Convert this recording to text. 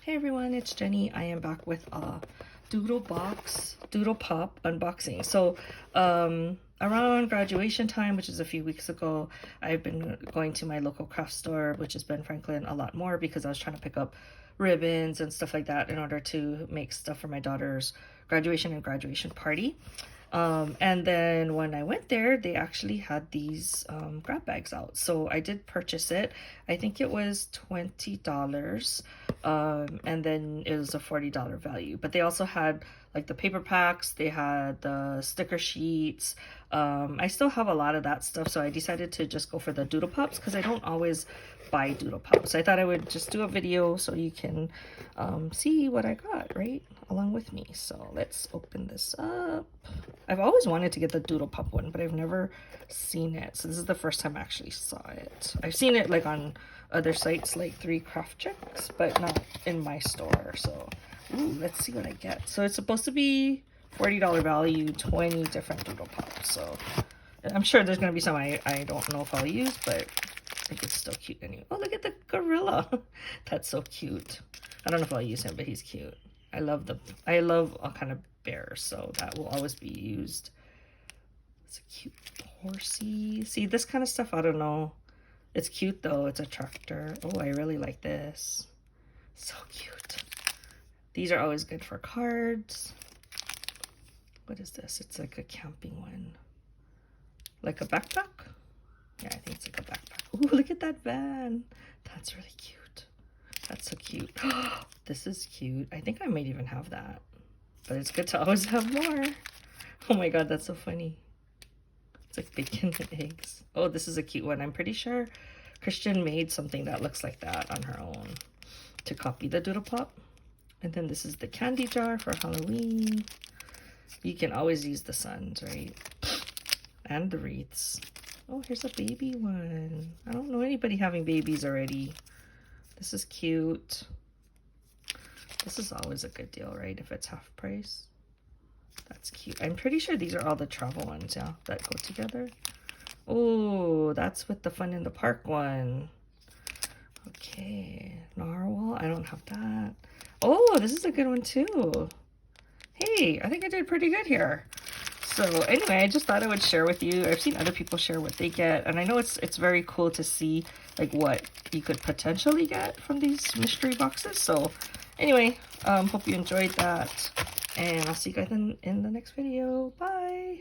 Hey everyone, it's Jenny. I am back with a Doodlepop unboxing. So around graduation time, which is a few weeks ago, I've been going to my local craft store, which is Ben Franklin, a lot more because I was trying to pick up ribbons and stuff like that in order to make stuff for my daughter's graduation and graduation party. And then when I went there, they actually had these grab bags out. So I did purchase it. I think it was $20. And then it was a $40 value. But they also had like the paper packs, they had the sticker sheets. I still have a lot of that stuff, so I decided to just go for the Doodlepops because I don't always buy Doodlepops. I thought I would just do a video so you can see what I got right along with me. So let's open this up. I've always wanted to get the Doodlepop one, but I've never seen it. So this is the first time I actually saw it. I've seen it like on other sites like 3 Craft Chicks, but not in my store. So ooh, let's see what I get. So it's supposed to be $40 value, 20 different Doodlepops. So I'm sure there's going to be some I don't know if I'll use, but I think it's still cute anyway. Oh, look at the gorilla. That's so cute. I don't know if I'll use him, but he's cute. I love all kind of bears, so that will always be used. It's a cute horsey. See, this kind of stuff, I don't know. It's cute though. It's a tractor. Oh, I really like this. So cute. These are always good for cards. What is this? It's like a camping one. Like a backpack? Yeah, I think it's like a backpack. Ooh, look at that van. That's really cute. That's so cute. This is cute. I think I might even have that. But it's good to always have more. Oh my god, that's so funny. It's like bacon and eggs. Oh, this is a cute one. I'm pretty sure Christian made something that looks like that on her own to copy the Doodlepop. And then this is the candy jar for Halloween. You can always use the suns, right? And the wreaths. Oh, here's a baby one. I don't know anybody having babies already. This is cute. This is always a good deal, right? If it's half price. That's cute. I'm pretty sure these are all the travel ones, yeah, that go together. Oh, that's with the fun in the park one. Okay, narwhal. I don't have that. Oh, this is a good one too. Hey, I think I did pretty good here. So anyway, I just thought I would share with you. I've seen other people share what they get, and I know it's very cool to see like what you could potentially get from these mystery boxes. So anyway, hope you enjoyed that, and I'll see you guys in the next video. Bye.